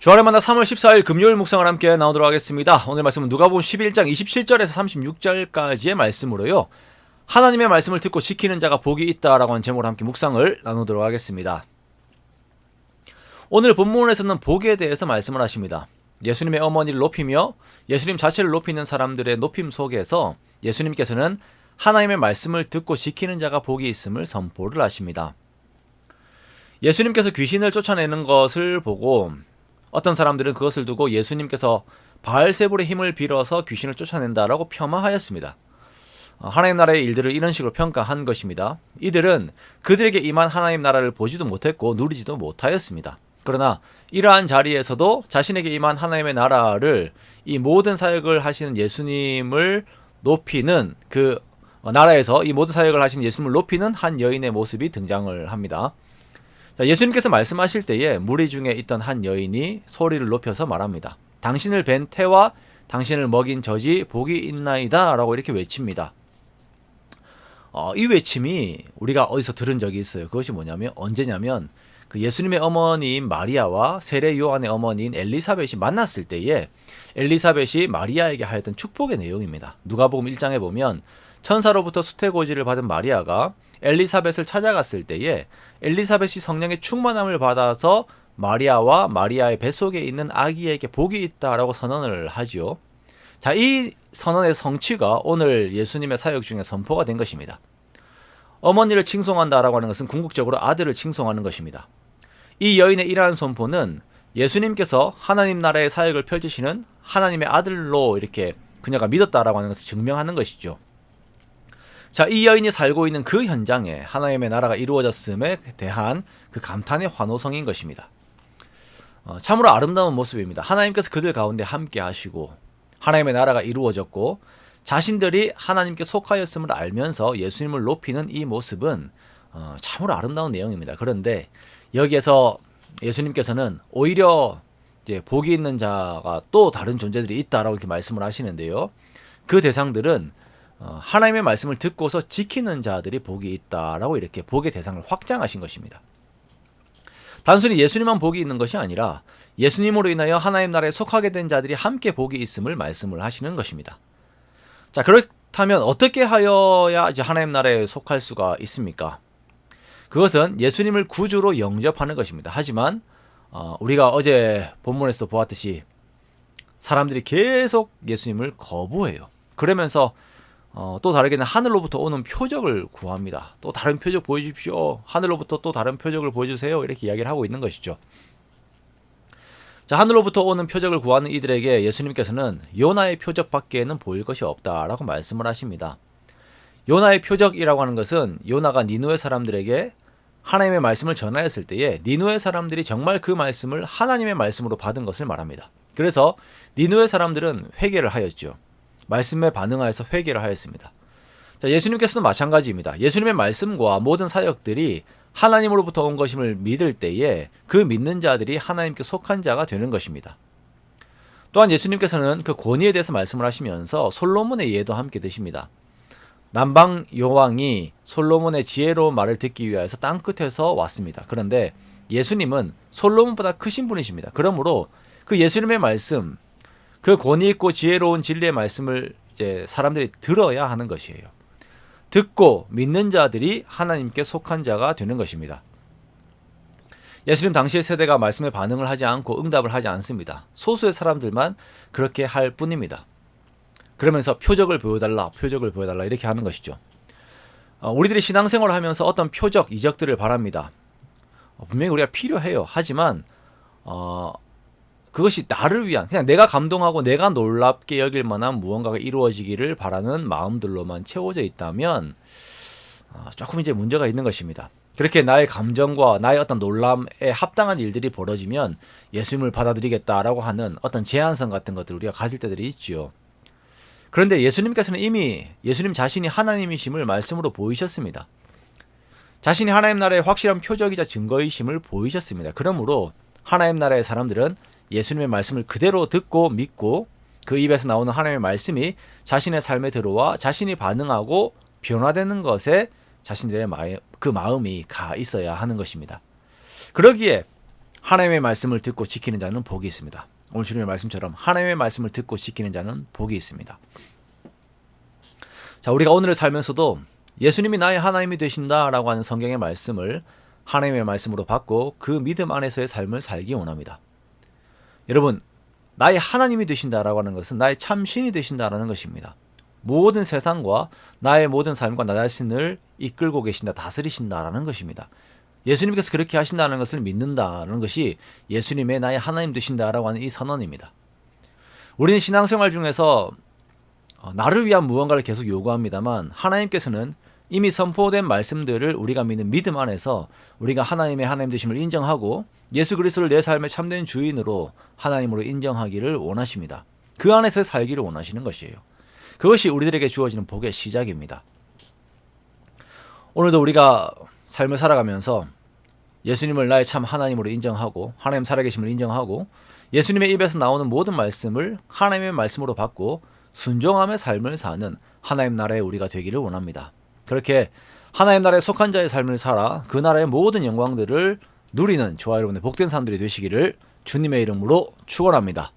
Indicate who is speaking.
Speaker 1: 주안의 만나 3월 14일 금요일 묵상을 함께 나오도록 하겠습니다. 오늘 말씀은 누가복음 11장 27절에서 36절까지의 말씀으로요. 하나님의 말씀을 듣고 지키는 자가 복이 있다라고 하는 제목으로 함께 묵상을 나누도록 하겠습니다. 오늘 본문에서는 복에 대해서 말씀을 하십니다. 예수님의 어머니를 높이며 예수님 자체를 높이는 사람들의 높임 속에서 예수님께서는 하나님의 말씀을 듣고 지키는 자가 복이 있음을 선포를 하십니다. 예수님께서 귀신을 쫓아내는 것을 보고 어떤 사람들은 그것을 두고 예수님께서 바알세불의 힘을 빌어서 귀신을 쫓아낸다라고 폄하하였습니다. 하나님 나라의 일들을 이런 식으로 평가한 것입니다. 이들은 그들에게 임한 하나님 나라를 보지도 못했고 누리지도 못하였습니다. 그러나 이러한 자리에서도 자신에게 임한 하나님의 나라를 이 모든 사역을 하시는 예수님을 높이는 그 나라에서 이 모든 사역을 하시는 예수님을 높이는 한 여인의 모습이 등장을 합니다. 예수님께서 말씀하실 때에 무리 중에 있던 한 여인이 소리를 높여서 말합니다. 당신을 뵌 태와 당신을 먹인 젖이 복이 있나이다 라고 이렇게 외칩니다. 이 외침이 우리가 어디서 들은 적이 있어요. 그것이 뭐냐면 언제냐면 그 예수님의 어머니인 마리아와 세례 요한의 어머니인 엘리사벳이 만났을 때에 엘리사벳이 마리아에게 하였던 축복의 내용입니다. 누가복음 1장에 보면 천사로부터 수태고지를 받은 마리아가 엘리사벳을 찾아갔을 때에 엘리사벳이 성령의 충만함을 받아서 마리아와 마리아의 뱃속에 있는 아기에게 복이 있다라고 선언을 하지요. 자, 이 선언의 성취가 오늘 예수님의 사역 중에 선포가 된 것입니다. 어머니를 칭송한다라고 하는 것은 궁극적으로 아들을 칭송하는 것입니다. 이 여인의 이러한 선포는 예수님께서 하나님 나라의 사역을 펼치시는 하나님의 아들로 이렇게 그녀가 믿었다라고 하는 것을 증명하는 것이죠. 자, 이 여인이 살고 있는 그 현장에 하나님의 나라가 이루어졌음에 대한 그 감탄의 환호성인 것입니다. 참으로 아름다운 모습입니다. 하나님께서 그들 가운데 함께 하시고 하나님의 나라가 이루어졌고 자신들이 하나님께 속하였음을 알면서 예수님을 높이는 이 모습은 참으로 아름다운 내용입니다. 그런데 여기에서 예수님께서는 오히려 이제 복이 있는 자가 또 다른 존재들이 있다라고 이렇게 말씀을 하시는데요. 그 대상들은 하나님의 말씀을 듣고서 지키는 자들이 복이 있다라고 이렇게 복의 대상을 확장하신 것입니다. 단순히 예수님만 복이 있는 것이 아니라 예수님으로 인하여 하나님 나라에 속하게 된 자들이 함께 복이 있음을 말씀을 하시는 것입니다. 자, 그렇다면 어떻게 하여야 이제 하나님 나라에 속할 수가 있습니까? 그것은 예수님을 구주로 영접하는 것입니다. 하지만 우리가 어제 본문에서도 보았듯이 사람들이 계속 예수님을 거부해요. 그러면서 또 다르게는 하늘로부터 오는 표적을 구합니다. 또 다른 표적 보여주십시오. 하늘로부터 또 다른 표적을 보여주세요. 이렇게 이야기를 하고 있는 것이죠. 자, 하늘로부터 오는 표적을 구하는 이들에게 예수님께서는 요나의 표적 밖에는 보일 것이 없다라고 말씀을 하십니다. 요나의 표적이라고 하는 것은 요나가 니느웨 사람들에게 하나님의 말씀을 전하였을 때에 니느웨 사람들이 정말 그 말씀을 하나님의 말씀으로 받은 것을 말합니다. 그래서 니느웨 사람들은 회개를 하였죠. 말씀에 반응하여서 회개를 하였습니다. 자, 예수님께서도 마찬가지입니다. 예수님의 말씀과 모든 사역들이 하나님으로부터 온 것임을 믿을 때에 그 믿는 자들이 하나님께 속한 자가 되는 것입니다. 또한 예수님께서는 그 권위에 대해서 말씀을 하시면서 솔로몬의 예도 함께 드십니다. 남방 여왕이 솔로몬의 지혜로운 말을 듣기 위해서 땅끝에서 왔습니다. 그런데 예수님은 솔로몬보다 크신 분이십니다. 그러므로 그 예수님의 말씀, 그 권위 있고 지혜로운 진리의 말씀을 이제 사람들이 들어야 하는 것이에요. 듣고 믿는 자들이 하나님께 속한 자가 되는 것입니다. 예수님 당시의 세대가 말씀에 반응을 하지 않고 응답을 하지 않습니다. 소수의 사람들만 그렇게 할 뿐입니다. 그러면서 표적을 보여달라 이렇게 하는 것이죠. 우리들이 신앙생활을 하면서 어떤 표적, 이적들을 바랍니다. 분명히 우리가 필요해요. 하지만 그것이 나를 위한, 그냥 내가 감동하고 내가 놀랍게 여길 만한 무언가가 이루어지기를 바라는 마음들로만 채워져 있다면 조금 이제 문제가 있는 것입니다. 그렇게 나의 감정과 나의 어떤 놀람에 합당한 일들이 벌어지면 예수님을 받아들이겠다라고 하는 어떤 제한성 같은 것들 우리가 가질 때들이 있지요. 그런데 예수님께서는 이미 예수님 자신이 하나님이심을 말씀으로 보이셨습니다. 자신이 하나님 나라의 확실한 표적이자 증거이심을 보이셨습니다. 그러므로 하나님 나라의 사람들은 예수님의 말씀을 그대로 듣고 믿고 그 입에서 나오는 하나님의 말씀이 자신의 삶에 들어와 자신이 반응하고 변화되는 것에 자신들의 그 마음이 가 있어야 하는 것입니다. 그러기에 하나님의 말씀을 듣고 지키는 자는 복이 있습니다. 오늘 주님의 말씀처럼 하나님의 말씀을 듣고 지키는 자는 복이 있습니다. 자, 우리가 오늘을 살면서도 예수님이 나의 하나님이 되신다라고 하는 성경의 말씀을 하나님의 말씀으로 받고 그 믿음 안에서의 삶을 살기 원합니다. 여러분, 나의 하나님이 되신다라고 하는 것은 나의 참신이 되신다라는 것입니다. 모든 세상과 나의 모든 삶과 나 자신을 이끌고 계신다, 다스리신다라는 것입니다. 예수님께서 그렇게 하신다는 것을 믿는다는 것이 예수님의 나의 하나님 되신다라고 하는 이 선언입니다. 우리는 신앙생활 중에서 나를 위한 무언가를 계속 요구합니다만 하나님께서는 이미 선포된 말씀들을 우리가 믿는 믿음 안에서 우리가 하나님의 하나님 되심을 인정하고 예수 그리스도를 내 삶의 참된 주인으로 하나님으로 인정하기를 원하십니다. 그 안에서 살기를 원하시는 것이에요. 그것이 우리들에게 주어지는 복의 시작입니다. 오늘도 우리가 삶을 살아가면서 예수님을 나의 참 하나님으로 인정하고 하나님 살아계심을 인정하고 예수님의 입에서 나오는 모든 말씀을 하나님의 말씀으로 받고 순종함의 삶을 사는 하나님 나라의 우리가 되기를 원합니다. 그렇게 하나님 나라에 속한 자의 삶을 살아 그 나라의 모든 영광들을 누리는 저와 여러분의 복된 사람들이 되시기를 주님의 이름으로 축원합니다.